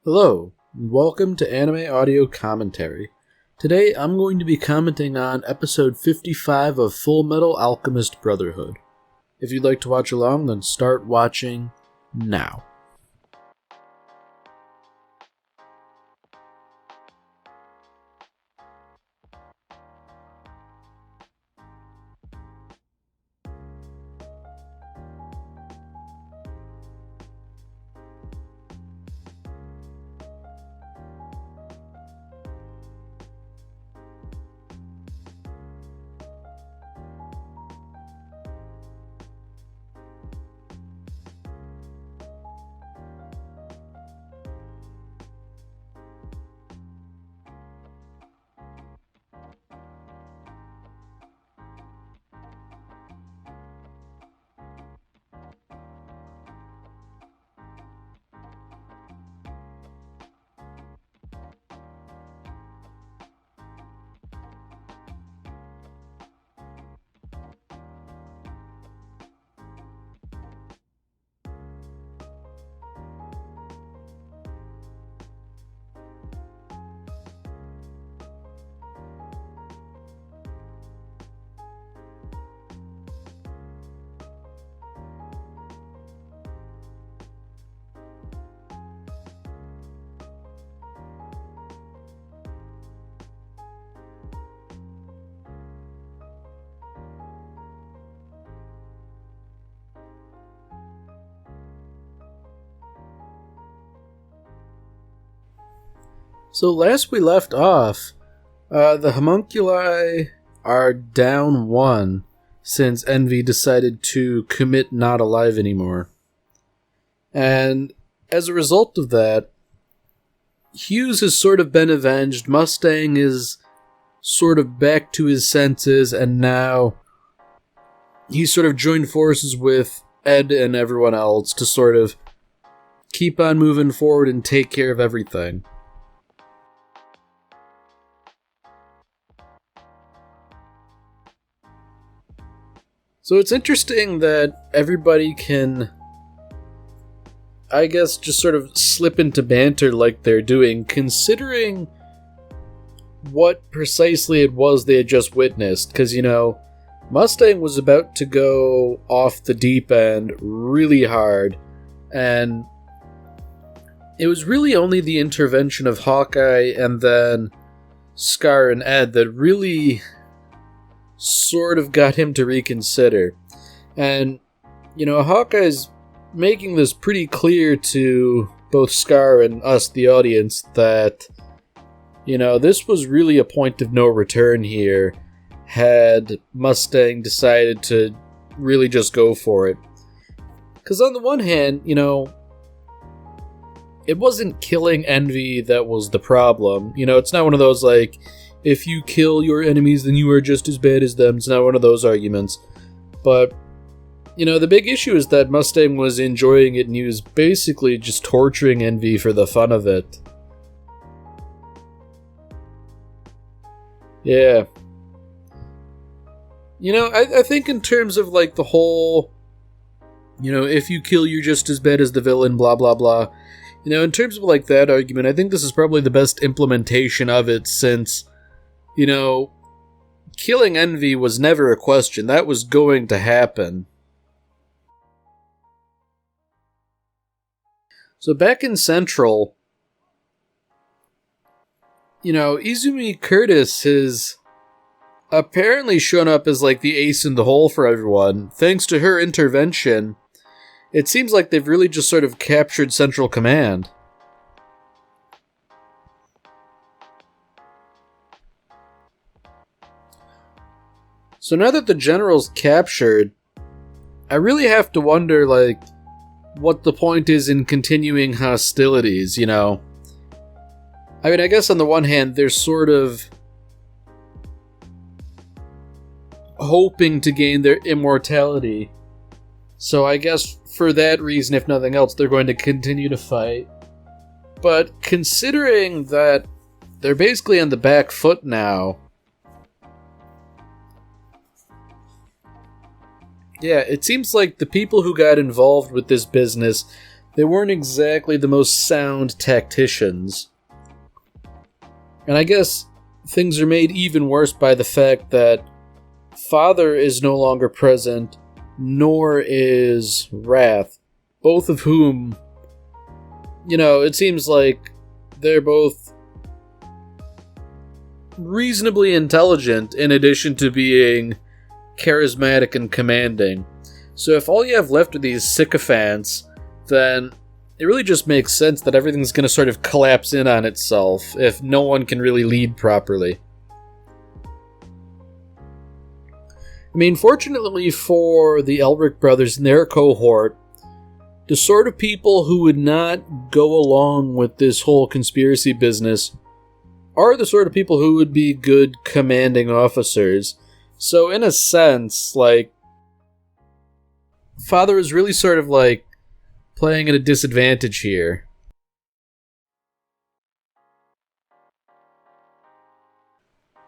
Hello, and welcome to Anime Audio Commentary. Today I'm going to be commenting on episode 55 of Fullmetal Alchemist Brotherhood. If you'd like to watch along, then start watching now. So last we left off, the homunculi are down 1 since Envy decided to commit not alive anymore. And as a result of that, Hughes has sort of been avenged, Mustang is sort of back to his senses, and now he's sort of joined forces with Ed and everyone else to sort of keep on moving forward and take care of everything. So it's interesting that everybody can, I guess, just sort of slip into banter like they're doing, considering what precisely it was they had just witnessed. Because, Mustang was about to go off the deep end really hard, and it was really only the intervention of Hawkeye and then Scar and Ed that really sort of got him to reconsider. And, Hawkeye's making this pretty clear to both Scar and us, the audience, that, this was really a point of no return here had Mustang decided to really just go for it. Because on the one hand, it wasn't killing Envy that was the problem. It's not one of those, like, if you kill your enemies, then you are just as bad as them. It's not one of those arguments. But, the big issue is that Mustang was enjoying it and he was basically just torturing Envy for the fun of it. Yeah. I think in terms of, like, the whole, if you kill, you're just as bad as the villain, blah, blah, blah. In terms of, like, that argument, I think this is probably the best implementation of it since, killing Envy was never a question. That was going to happen. So back in Central, Izumi Curtis has apparently shown up as, like, the ace in the hole for everyone. Thanks to her intervention, it seems like they've really just sort of captured Central Command. So now that the general's captured, I really have to wonder, like, what the point is in continuing hostilities, I mean, I guess on the one hand, they're sort of hoping to gain their immortality. So I guess for that reason, if nothing else, they're going to continue to fight. But considering that they're basically on the back foot now, yeah, it seems like the people who got involved with this business, they weren't exactly the most sound tacticians. And I guess things are made even worse by the fact that Father is no longer present, nor is Wrath, both of whom, it seems like they're both reasonably intelligent in addition to being charismatic and commanding. So if all you have left are these sycophants, then it really just makes sense that everything's going to sort of collapse in on itself if no one can really lead properly. I mean, fortunately for the Elric brothers and their cohort, the sort of people who would not go along with this whole conspiracy business are the sort of people who would be good commanding officers. So in a sense, Father is really sort of playing at a disadvantage here.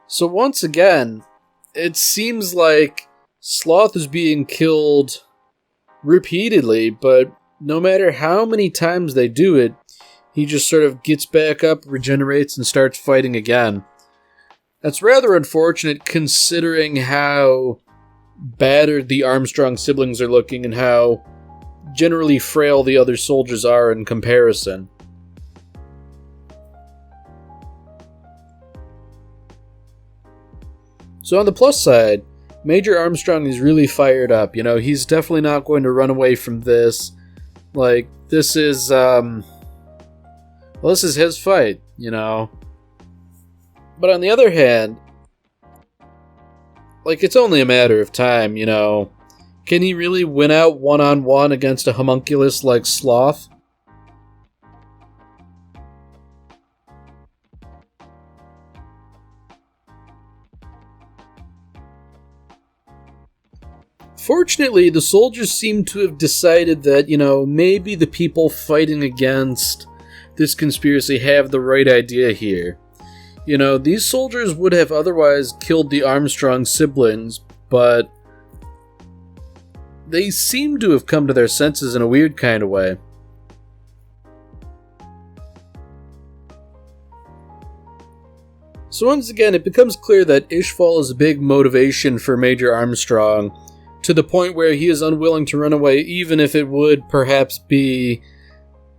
So once again, it seems like Sloth is being killed repeatedly, but no matter how many times they do it, he just sort of gets back up, regenerates, and starts fighting again. That's rather unfortunate considering how battered the Armstrong siblings are looking and how generally frail the other soldiers are in comparison. So on the plus side, Major Armstrong is really fired up. He's definitely not going to run away from this. This is, this is his fight, But on the other hand, it's only a matter of time, Can he really win out one-on-one against a homunculus like Sloth? Fortunately, the soldiers seem to have decided that, maybe the people fighting against this conspiracy have the right idea here. These soldiers would have otherwise killed the Armstrong siblings, but they seem to have come to their senses in a weird kind of way. So once again, it becomes clear that Ishval is a big motivation for Major Armstrong, to the point where he is unwilling to run away even if it would perhaps be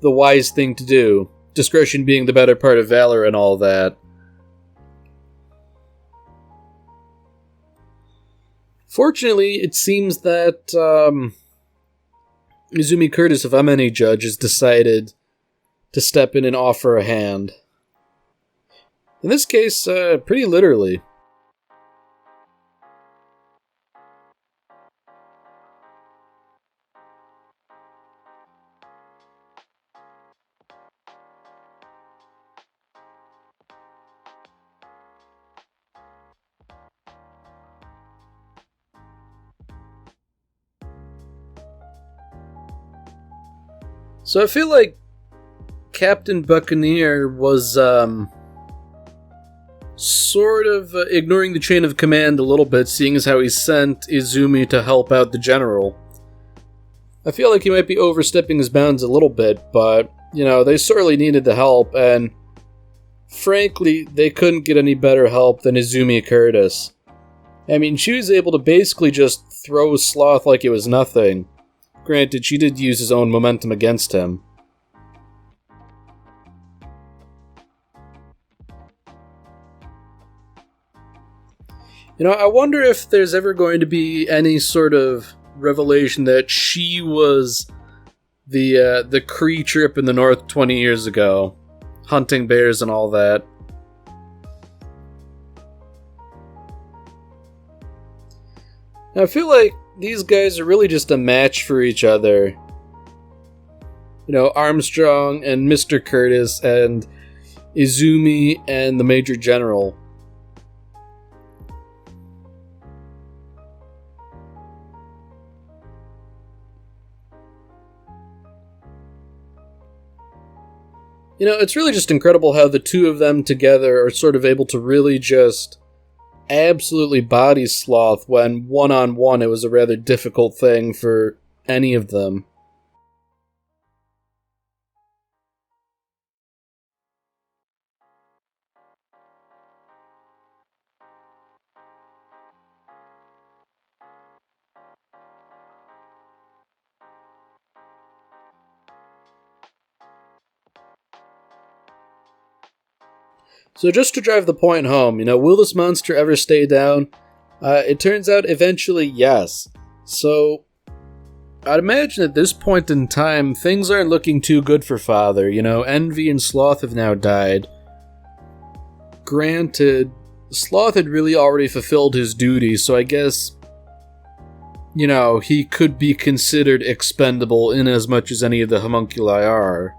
the wise thing to do, discretion being the better part of valor and all that. Fortunately, it seems that Izumi Curtis, if I'm any judge, has decided to step in and offer a hand. In this case, pretty literally. So I feel like Captain Buccaneer was sort of ignoring the chain of command a little bit, seeing as how he sent Izumi to help out the general. I feel like he might be overstepping his bounds a little bit, but, they sorely needed the help, and frankly, they couldn't get any better help than Izumi Curtis. I mean, she was able to basically just throw Sloth like it was nothing. Granted, she did use his own momentum against him. I wonder if there's ever going to be any sort of revelation that she was the Kree trip in the north 20 years ago, hunting bears and all that. Now, I feel like these guys are really just a match for each other. Armstrong and Mr. Curtis and Izumi and the Major General. It's really just incredible how the two of them together are sort of able to really just absolutely body Sloth when one-on-one it was a rather difficult thing for any of them. So just to drive the point home, will this monster ever stay down? It turns out eventually yes. So I'd imagine at this point in time, things aren't looking too good for Father. Envy and Sloth have now died. Granted, Sloth had really already fulfilled his duty, so I guess, he could be considered expendable in as much as any of the homunculi are.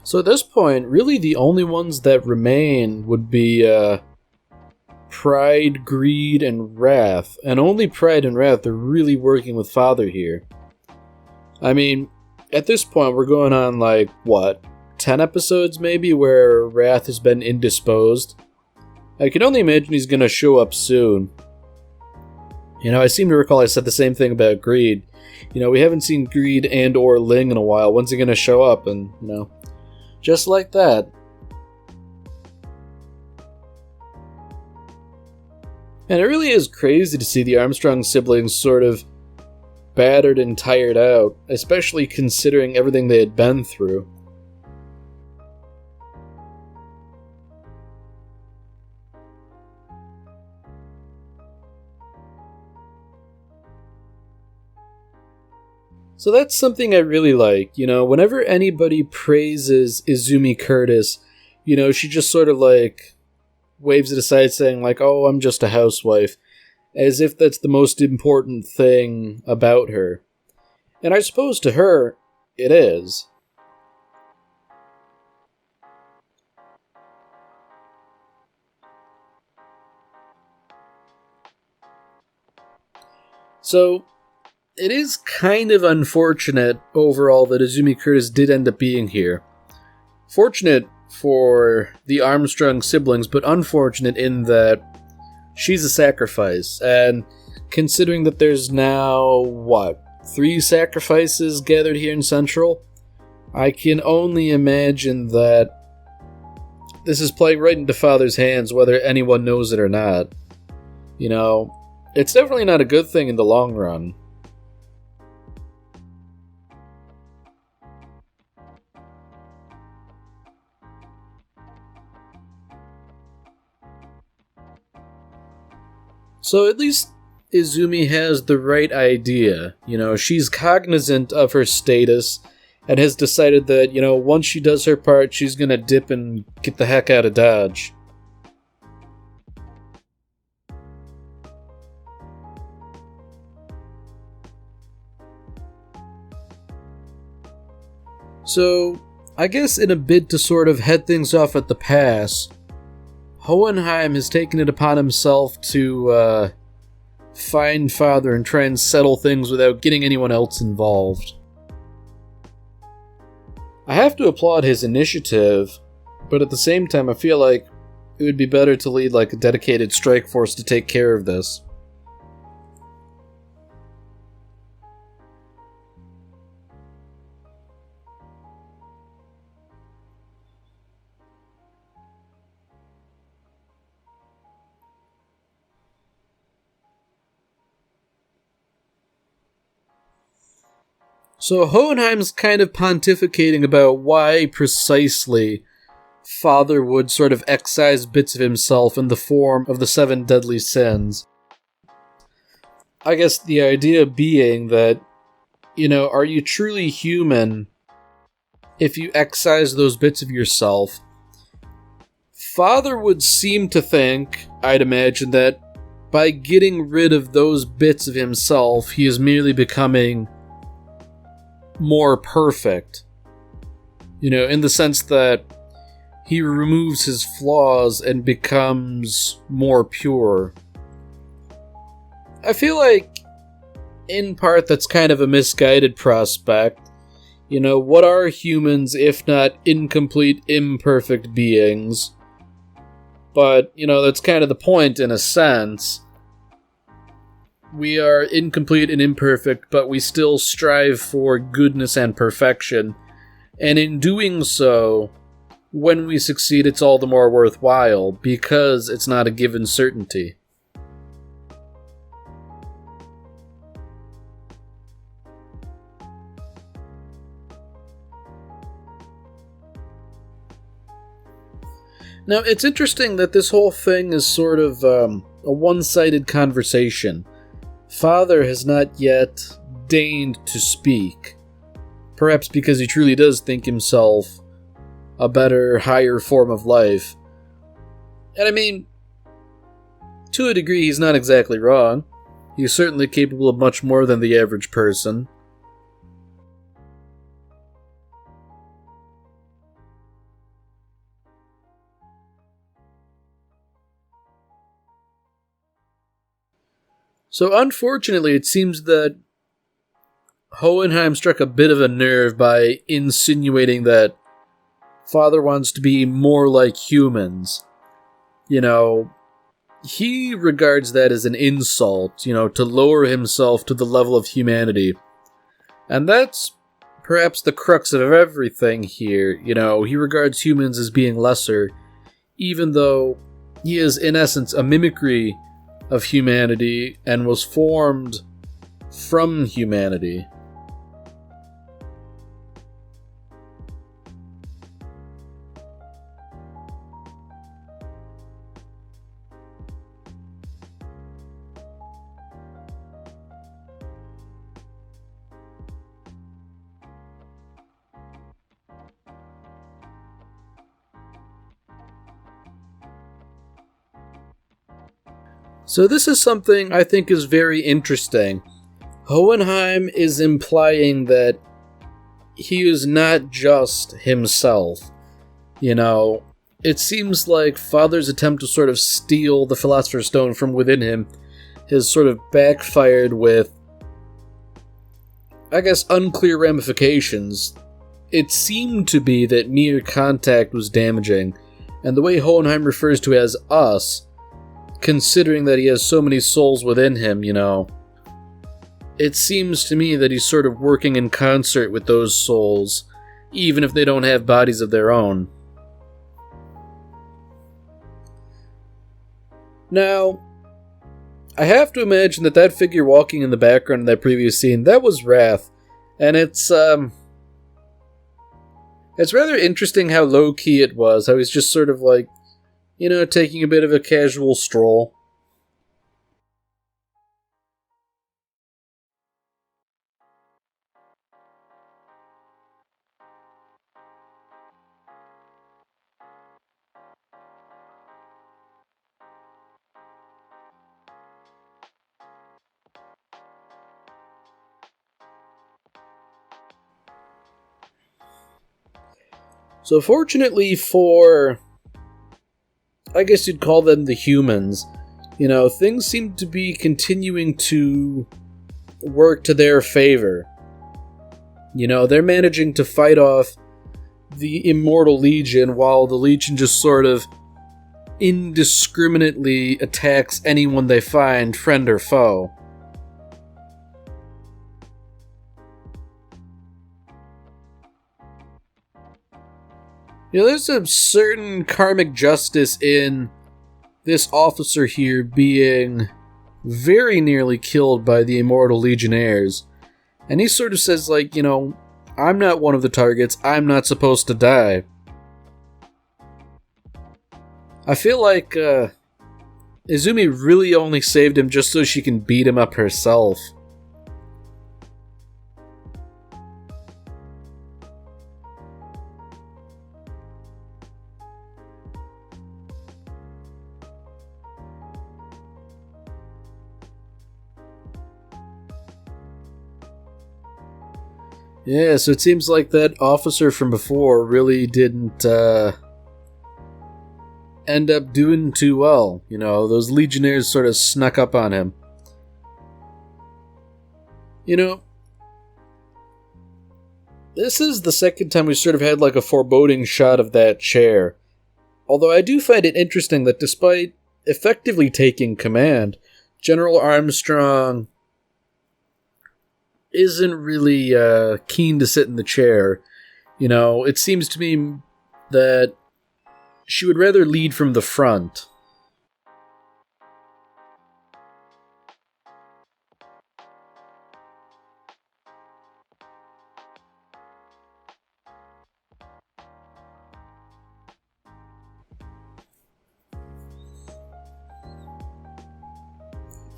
So at this point, really the only ones that remain would be Pride, Greed, and Wrath. And only Pride and Wrath are really working with Father here. I mean, at this point we're going on 10 episodes maybe, where Wrath has been indisposed. I can only imagine he's going to show up soon. I seem to recall I said the same thing about Greed. We haven't seen Greed and or Ling in a while. When's he going to show up? And, just like that. And it really is crazy to see the Armstrong siblings sort of battered and tired out, especially considering everything they had been through. So that's something I really like, whenever anybody praises Izumi Curtis, she just sort of waves it aside saying oh, I'm just a housewife, as if that's the most important thing about her. And I suppose to her, it is. So, it is kind of unfortunate overall that Izumi Curtis did end up being here. Fortunate for the Armstrong siblings, but unfortunate in that she's a sacrifice. And considering that there's now, 3 sacrifices gathered here in Central, I can only imagine that this is playing right into Father's hands, whether anyone knows it or not. It's definitely not a good thing in the long run. So at least Izumi has the right idea. She's cognizant of her status and has decided that, once she does her part, she's gonna dip and get the heck out of Dodge. So, I guess in a bid to sort of head things off at the pass, Hohenheim has taken it upon himself to find Father and try and settle things without getting anyone else involved. I have to applaud his initiative, but at the same time I feel like it would be better to lead a dedicated strike force to take care of this. So Hohenheim's kind of pontificating about why precisely Father would sort of excise bits of himself in the form of the 7 deadly sins. I guess the idea being that, are you truly human if you excise those bits of yourself? Father would seem to think, I'd imagine, that by getting rid of those bits of himself, he is merely becoming more perfect. In the sense that he removes his flaws and becomes more pure. I feel like, in part, that's kind of a misguided prospect. What are humans if not incomplete, imperfect beings? But, that's kind of the point in a sense. We are incomplete and imperfect, but we still strive for goodness and perfection. And in doing so, when we succeed, it's all the more worthwhile, because it's not a given certainty. Now, it's interesting that this whole thing is sort of a one-sided conversation. Father has not yet deigned to speak. Perhaps because he truly does think himself a better, higher form of life. And I mean, to a degree, he's not exactly wrong. He's certainly capable of much more than the average person. So unfortunately, it seems that Hohenheim struck a bit of a nerve by insinuating that Father wants to be more like humans. You know, he regards that as an insult, to lower himself to the level of humanity. And that's perhaps the crux of everything here. He regards humans as being lesser, even though he is, in essence, a mimicry of humanity and was formed from humanity. So this is something I think is very interesting. Hohenheim is implying that he is not just himself. It seems like Father's attempt to sort of steal the Philosopher's Stone from within him has sort of backfired with, I guess, unclear ramifications. It seemed to be that mere contact was damaging, and the way Hohenheim refers to as us, considering that he has so many souls within him, it seems to me that he's sort of working in concert with those souls, even if they don't have bodies of their own. Now, I have to imagine that figure walking in the background in that previous scene, that was Wrath, and it's rather interesting how low-key it was, how he's just sort of like, taking a bit of a casual stroll. So fortunately for, I guess you'd call them the humans, things seem to be continuing to work to their favor. They're managing to fight off the Immortal Legion while the Legion just sort of indiscriminately attacks anyone they find, friend or foe. There's a certain karmic justice in this officer here being very nearly killed by the Immortal Legionnaires. And he sort of says, I'm not one of the targets, I'm not supposed to die. I feel like Izumi really only saved him just so she can beat him up herself. Yeah, so it seems like that officer from before really didn't end up doing too well. Those Legionnaires sort of snuck up on him. This is the second time we sort of had a foreboding shot of that chair. Although I do find it interesting that despite effectively taking command, General Armstrong isn't really keen to sit in the chair. It seems to me that she would rather lead from the front.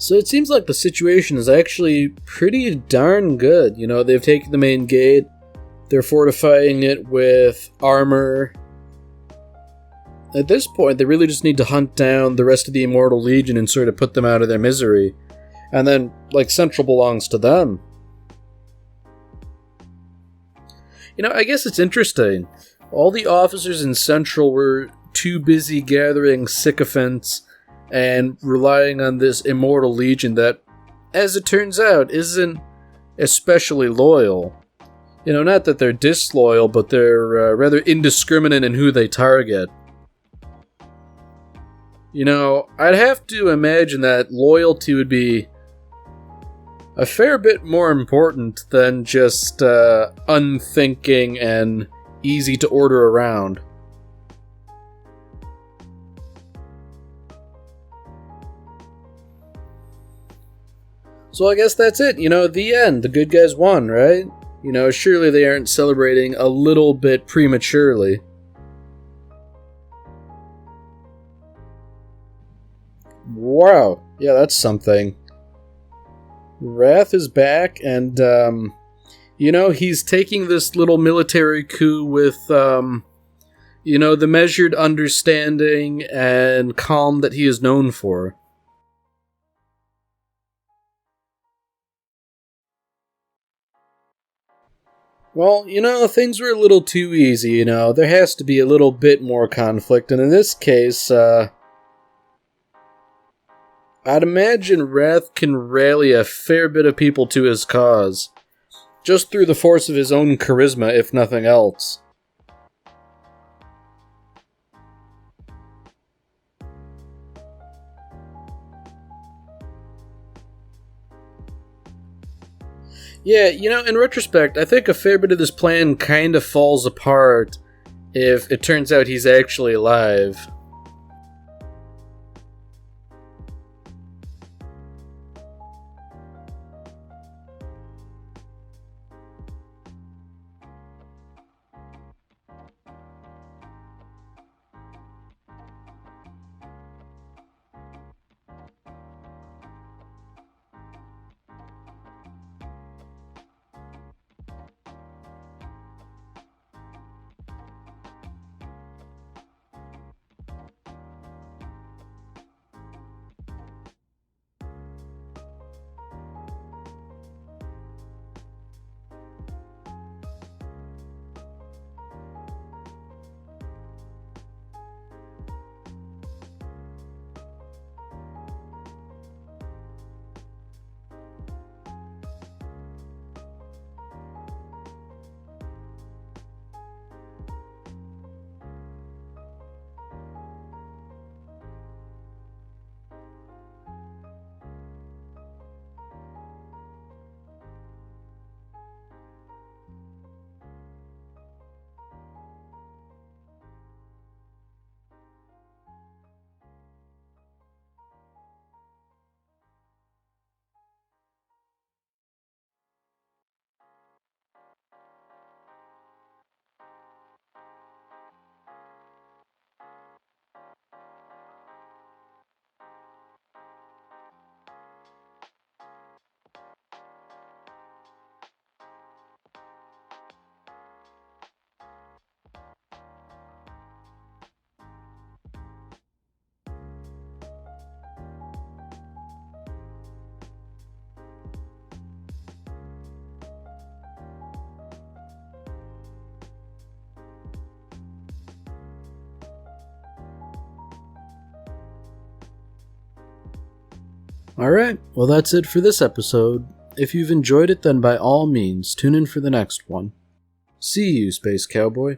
So it seems like the situation is actually pretty darn good. You know, they've taken the main gate, they're fortifying it with armor. At this point, they really just need to hunt down the rest of the Immortal Legion and sort of put them out of their misery. And then, like, Central belongs to them. You know, I guess it's interesting. All the officers in Central were too busy gathering sycophants and relying on this Immortal Legion that, as it turns out, isn't especially loyal. You know, not that they're disloyal, but they're rather indiscriminate in who they target. You know, I'd have to imagine that loyalty would be a fair bit more important than just unthinking and easy to order around. So I guess that's it, you know, the end. The good guys won, right? You know, surely they aren't celebrating a little bit prematurely. Wow, yeah, that's something. Wrath is back, and, you know, he's taking this little military coup with, you know, the measured understanding and calm that he is known for. Well, you know, things were a little too easy, you know. There has to be a little bit more conflict, and in this case, I'd imagine Wrath can rally a fair bit of people to his cause, just through the force of his own charisma, if nothing else. Yeah, you know, in retrospect, I think a fair bit of this plan kind of falls apart if it turns out he's actually alive. Alright, well that's it for this episode. If you've enjoyed it, then by all means, tune in for the next one. See you, Space Cowboy.